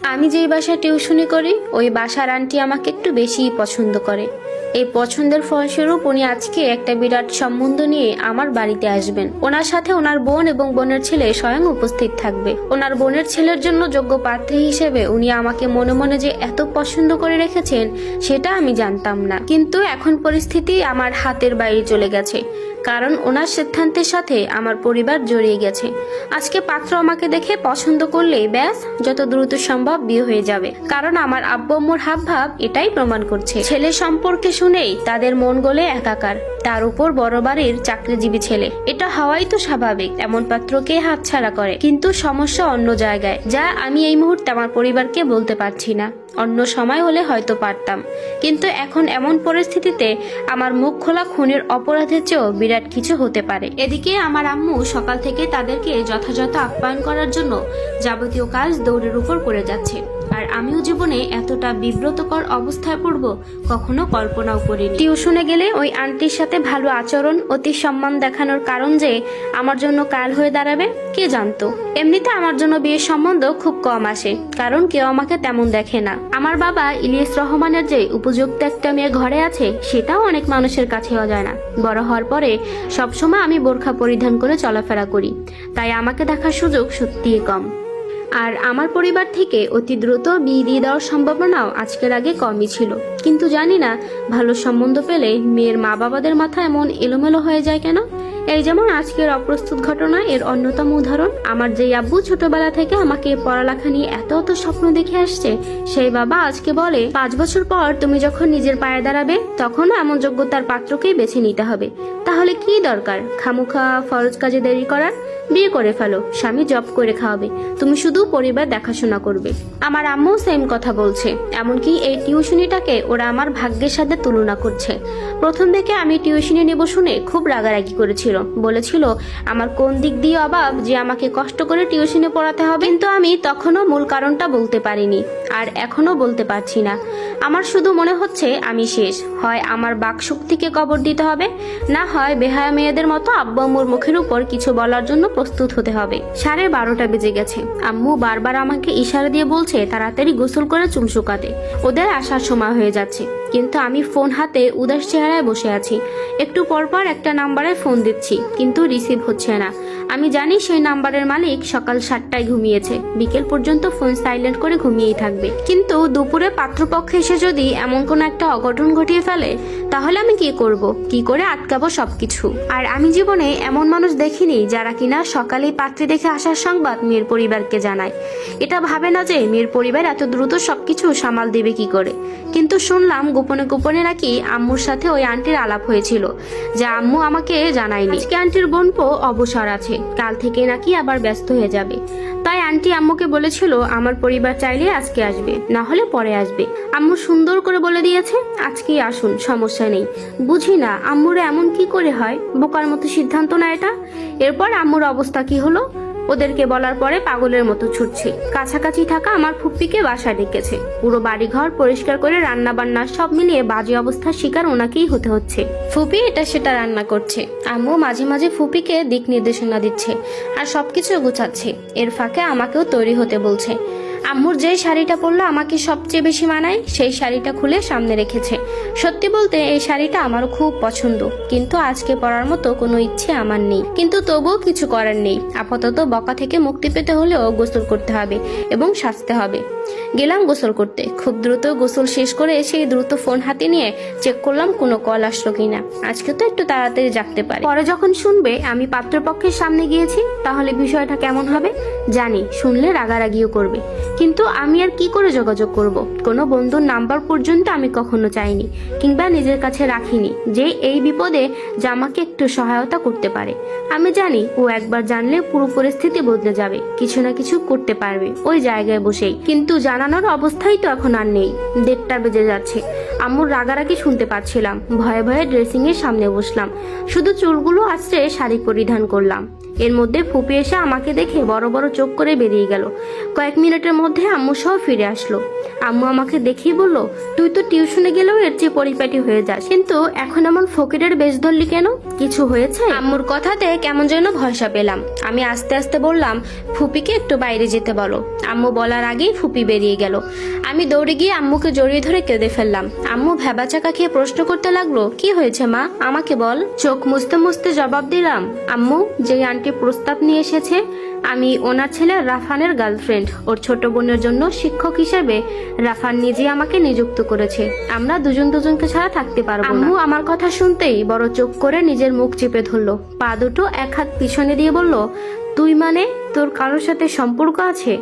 আমি যেই বাসায় টিউশনি করি ওই বাসার আন্টি আমাকে একটু বেশিই পছন্দ করে। এই পছন্দের ফলস্বরূপ উনি আজকে একটা বিরাট সম্বন্ধ নিয়ে আমার বাড়িতে আসবেন। ওনার সাথে ওনার বোন এবং বোনের ছেলে স্বয়ং উপস্থিত থাকবে। ওনার বোনের ছেলের জন্য যোগ্য প্রার্থী হিসেবে উনি আমাকে মনে মনে যে এত পছন্দ করে রেখেছেন সেটা আমি জানতাম না। কিন্তু এখন পরিস্থিতি আমার হাতের বাইরে চলে গেছে, কারণ ওনার সিদ্ধান্তের সাথে আমার পরিবার জড়িয়ে গেছে। আজকে পাত্র আমাকে দেখে পছন্দ করলেই ব্যাস যত দ্রুত সম্ভব বিয়ে হয়ে যাবে, কারণ আমার আব্বু আম্মুর হাবভাব এটাই প্রমাণ করছে। ছেলে সম্পর্কে শুনেই তাদের মন গলে একাকার, তার উপর বড় বাড়ির চাকরিজীবী ছেলে, এটা হওয়াই তো স্বাভাবিক। এমন পাত্রকে হাতছাড়া করে, কিন্তু সমস্যা অন্য জায়গায়, যা আমি এই মুহূর্তে আমার পরিবারকে বলতে পারছি না। অন্য সময় হলে হয়তো পারতাম, কিন্তু এখন এমন পরিস্থিতিতে আমার মুখ খোলা খুনের অপরাধের চেয়েও বিরাট কিছু হতে পারে। এদিকে আমার আম্মু সকাল থেকে তাদেরকে যথাযথ আপ্যায়ন করার জন্য যাবতীয় কাজ দৌড়ের উপর করে যাচ্ছে, আর আমিও জীবনে এতটা বিব্রতকর অবস্থায় পড়ব কখনো কল্পনাও করিনি। টিউশনে গেলে ওই আন্টির সাথে ভালো আচরণ, অতি সম্মান দেখানোর কারণ যে আমার জন্য কাল হয়ে দাঁড়াবে কে জানতো। এমনিতে আমার জন্য বিয়ের সম্বন্ধ খুব কম আসে, কারণ কেউ আমাকে তেমন দেখে না। আমার বাবা ইলিয়াস রহমানের যে উপযুক্ত একটা মেয়ে ঘরে আছে সেটাও অনেক মানুষের কাছে অজানা। বড় হওয়ার পরে সবসময় আমি বোরখা পরিধান করে চলাফেরা করি, তাই আমাকে দেখার সুযোগ সত্যিই কম। আর আমার পরিবার থেকে অতি দ্রুত বিয়ে দিয়ে দেওয়ার সম্ভাবনাও আজকের আগে কমই ছিল। কিন্তু জানি না ভালো সম্বন্ধ পেলে মেয়ের মা বাবাদের মাথা এমন এলোমেলো হয়ে যায় কেন। এই যেমন আজকের অপ্রস্তুত ঘটনা এর অন্যতম উদাহরণ। আমার যে আব্বু ছোটবেলা থেকে আমাকে পড়ালেখা নিয়ে এত স্বপ্ন দেখে আসছে, সেই বাবা আজকে বলে 5 বছর পর তুমি যখন নিজের পায়ে দাঁড়াবে তখনও এমন যোগ্যতার পাত্রকেই বেছে নিতে হবে। তাহলে কি দরকার খামুখা ফরজ কাজে দেরি করার? বিয়ে করে ফেলো, স্বামী জব করে খাওয়াবে, তুমি শুধু পরিবার দেখাশোনা করবে। আমার আম্মু সেম কথা বলছে। এমনকি এই টিউশনিটাকে ওরা আমার ভাগ্যের সাথে তুলনা করছে। প্রথম থেকে আমি টিউশনি নেব শুনে খুব রাগারাগি করেছিল, বলেছিল আমার কোন দিক দিয়ে অভাব যে আমাকে কষ্ট করে টিউশনি পড়াতে হবে। কিন্তু আমি তখনও মূল কারণটা বলতে পারিনি, আর এখনো বলতে পারছি না। আমার শুধু মনে হচ্ছে আমি শেষ, হয় আমার বাকশক্তিকে কবর দিতে হবে, না হয় বেহায়া মেয়েদের মতো আব্বু আম্মুর মুখের উপর কিছু বলার জন্য প্রস্তুত হতে হবে। 12:30 বেজে গেছে। আম্মু বারবার আমাকে ইশারা দিয়ে বলছে তাড়াতাড়ি গোসল করে চুল শুকাতে, ওদের আসার সময় হয়ে যাচ্ছে। কিন্তু আমি ফোন হাতে উদাস চেহারায় বসে আছি। একটু পরপর একটা নাম্বারে ফোন দিচ্ছি, কিন্তু রিসিভ হচ্ছে না। আমি জানি সেই নাম্বারের মালিক সকাল 7টায় ঘুমিয়েছে, বিকেল পর্যন্ত ফোন সাইলেন্ট করে ঘুমিয়েই থাকবে। কিন্তু দুপুরে পাত্রপক্ষে এসে যদি এমন কোনো একটা অঘটন ঘটিয়ে ফেলে তাহলে আমি কি করব? কি করে আটকাবো সবকিছু? আর আমি জীবনে এমন মানুষ দেখিনি যারা কিনা সকালেই পাত্রী দেখে আসার সংবাদ মেয়ের পরিবারকে জানায়। এটা ভাবে না যে মেয়ের পরিবার এত দ্রুত সবকিছু সামাল দেবে কি করে। কিন্তু শুনলাম গোপনে গোপনে নাকি আম্মুর সাথে ওই আন্টির আলাপ হয়েছিল, যা আম্মু আমাকে জানায়নি। আজকে আন্টির বোনপো অবসর আছে, কাল থেকে নাকি আবার ব্যস্ত হয়ে যাবে। তাই আন্টি আম্মুকে বলেছিল আমার পরিবার চাইলে আজকে আসবে, না হলে পরে আসবে। আম্মু সুন্দর করে বলে দিয়েছে আজকেই আসুন, সমস্যা নেই। বুঝি না আম্মুরা এমন কি করে হয়, বোকার মতো সিদ্ধান্ত না এটা। এরপর আম্মুর অবস্থা কি হলো? ওদেরকে বলার পরে পাগলের মতো ছুটছে। কাছাকাছি থাকা আমার ফুপ্পিকে বাসায় ডেকেছে। পুরো বাড়িঘর পরিষ্কার করে রান্না বান্না সব মিলিয়ে বাজে অবস্থার শিকার ওনাকেই হতে হচ্ছে। ফুপি এটা সেটা রান্না করছে, আম্মু মাঝে মাঝে ফুপিকে দিক নির্দেশনা দিচ্ছে আর সবকিছু গুছাচ্ছে। এর ফাঁকে আমাকেও তৈরি হতে বলছে। আম্মুর যে শাড়িটা পরলে আমাকে সবচেয়ে বেশি মানায় সেই শাড়িটা খুলে সামনে রেখেছে। সত্যি বলতে এই শাড়িটা আমারও খুব পছন্দ, কিন্তু আজকে পরার মতো কোনো ইচ্ছে আমার নেই। কিন্তু তবুও কিছু করার নেই। আপাতত বকা থেকে মুক্তি পেতে হলেও গোসল করতে হবে এবং সাজতে হবে। গেলাম গোসল করতে। খুব দ্রুত গোসল শেষ করে সেই দ্রুত ফোন হাতে নিয়ে চেক করলাম কোনো কল আসলো কিনা। আজকে তো একটু তাড়াতাড়ি জাগতে পারি। পরে যখন শুনবে আমি পাত্রপক্ষের সামনে গিয়েছি তাহলে বিষয়টা কেমন হবে জানি, শুনলে রাগারাগিও করবে। কিন্তু আমি আর কি করে যোগাযোগ করব? কোনো বন্ধুর নাম্বার পর্যন্ত আমি কখনো চাইনি কিংবা নিজের কাছে রাখিনি যে এই বিপদে যে আমাকে একটু সহায়তা করতে পারে। আমি জানি ও একবার জানলে পুরো পরিস্থিতি বদলে যাবে, কিছু না কিছু করতে পারবে ওই জায়গায় বসেই। কিন্তু জানানোর অবস্থাই তো এখন আর নেই। 1:30 বেজে যাচ্ছে। আম্মুর রাগারাগি শুনতে পাচ্ছিলাম। ভয়ে ভয়ে ড্রেসিং এর সামনে বসলাম, শুধু চুলগুলো আঁচড়ে শাড়ি পরিধান করলাম। এর মধ্যে ফুপি এসে আমাকে দেখে বড় বড় চোখ করে বেরিয়ে গেল। কয়েক মিনিটের মধ্যে আম্মু সহ ফিরে আসলো। আম্মু আমাকে দেখেই বলল, তুই তো টিউশনে গেলেও এর চেয়ে পরিপাটি হয়ে যাস, কিন্তু এখন এমন ফকিরের বেশ ধরলি কেন? কিছু হয়েছে? আম্মুর কথাতে কেমন যেন ভরসা পেলাম। আমি আস্তে আস্তে বললাম, ফুপিকে একটু বাইরে যেতে বলো। আম্মু বলার আগেই ফুপি বেরিয়ে গেল। আমি দৌড়ে গিয়ে আম্মুকে জড়িয়ে ধরে কেঁদে ফেললাম। আম্মু ভ্যাবাচাকা খেয়ে প্রশ্ন করতে লাগলো, কি হয়েছে মা, আমাকে বল। চোখ মুছতে মুছতে জবাব দিলাম, আম্মু, যেই আন্টি প্রস্তাব নিয়ে এসেছে আমি ওনার ছেলে রাফানের গার্লফ্রেন্ড। ওর ছোট বোনের জন্য শিক্ষক হিসেবে রাফান নিজে আমাকে নিযুক্ত করেছে। আমরা দুজনকে ছাড়া থাকতে পারবো না। আম্মু আমার কথা শুনতেই বড় চোখ করে নিজের মুখ চেপে ধরলো, পা দুটো এক হাত পিছনে দিয়ে বলল, তুই মানে তোর কারোর সাথে সম্পর্ক আছে?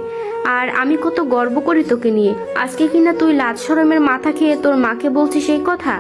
আর আমি কত গর্ব করি তোকে নিয়ে। আজকে কিনা তুই লাজ শরমের মাথা খেয়ে তোর মাকে বলছিস সেই কথা।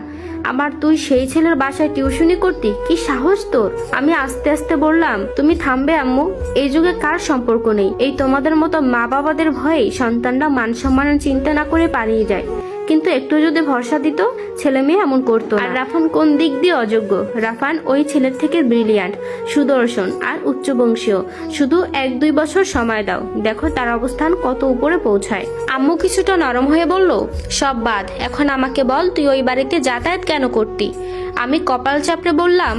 আবার তুই সেই ছেলের বাসায় টিউশনি করতি, কি সাহস তোর? আমি আস্তে আস্তে বললাম, তুমি থামবে আম্মু, এই যুগে কার সম্পর্ক নেই? এই তোমাদের মতো মা বাবাদের ভয়ে সন্তানরা মান সম্মানের চিন্তা না করে পালিয়ে যায়। কিন্তু একটু যদি ভরসা দিত, ছেলে মেয়ে এমন করতো না। আর রাফান কোন দিক দিয়ে অযোগ্য? রাফান ওই ছেলের থেকে ব্রিলিয়ান্ট, সুদর্শন আর উচ্চবংশীয়। শুধু 1-2 বছর সময় দাও, দেখো তার অবস্থান কত উপরে পৌঁছায়। আম্মু কিছুটা নরম হয়ে বলল, সব বাদ, এখন আমাকে বল তুই ওই বাড়িতে যাতায়াত কেন করতি? আমি কপাল চাপড়ে বললাম,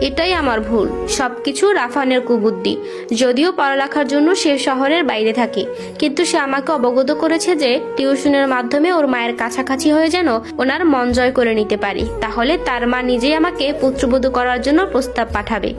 এটাই আমার ভুল, সবকিছু রাফানের কুবুদ্ধি। যদিও পড়ালেখার জন্য সে শহরের বাইরে থাকে, কিন্তু সে আমাকে অবগত করেছে যে টিউশনের মাধ্যমে ওর মায়ের কাছাকাছি হয়ে যেন ওনার মন জয় করে নিতে পারি, তাহলে তার মা নিজেই আমাকে পুত্রবধূ করার জন্য প্রস্তাব পাঠাবে।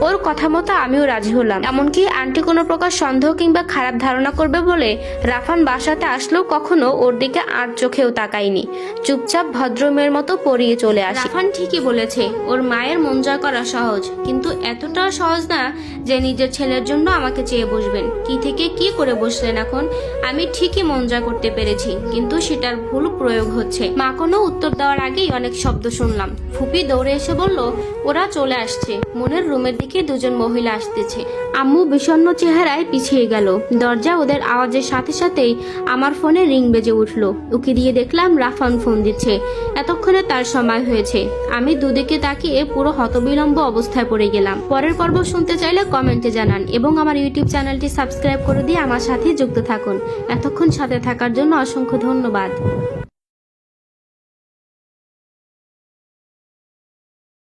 ওর কথা মতো আমিও রাজি হলাম। এমনকি আন্টি কোনো প্রকার সন্দেহ কিংবা খারাপ ধারণা করবে বলে রাফান বাসাতে আসলেও কখনো ওর দিকে আর চোখেও তাকাইনি। চুপচাপ ভদ্র মেয়ের মতো পড়িয়ে চলে আসে। রাফান ঠিকই বলেছে, ওর মায়ের মন জয় করা সহজ, কিন্তু এতটা সহজ না যে নিজের ছেলের জন্য আমাকে চেয়ে বসবেন। কি থেকে কি করে বসলেন এখন? আমি ঠিকই মন জয় করতে পেরেছি, কিন্তু সেটার ভুল প্রয়োগ হচ্ছে। মা কোনো উত্তর দেওয়ার আগেই অনেক শব্দ শুনলাম। ফুপি দৌড়ে এসে বলল, ওরা চলে আসছে। মনের রুমের দিকে দুজন মহিলা আসতেছে। আম্মু বিষণ্ণ চেহারায় পিছিয়ে গেল। দরজা ওদের আওয়াজের সাথে সাথেই আমার ফোনে রিং বেজে উঠলো। উকি দিয়ে দেখলাম রাফান ফোন দিচ্ছে। এতক্ষণে তার সময় হয়েছে। আমি দুদিকে তাকিয়ে পুরো হতবিলম্ব অবস্থায় পড়ে গেলাম। পরের পর্ব শুনতে চাইলে কমেন্টে জানান এবং আমার ইউটিউব চ্যানেলটি সাবস্ক্রাইব করে দিয়ে আমার সাথে যুক্ত থাকুন। এতক্ষণ সাথে থাকার জন্য অসংখ্য ধন্যবাদ।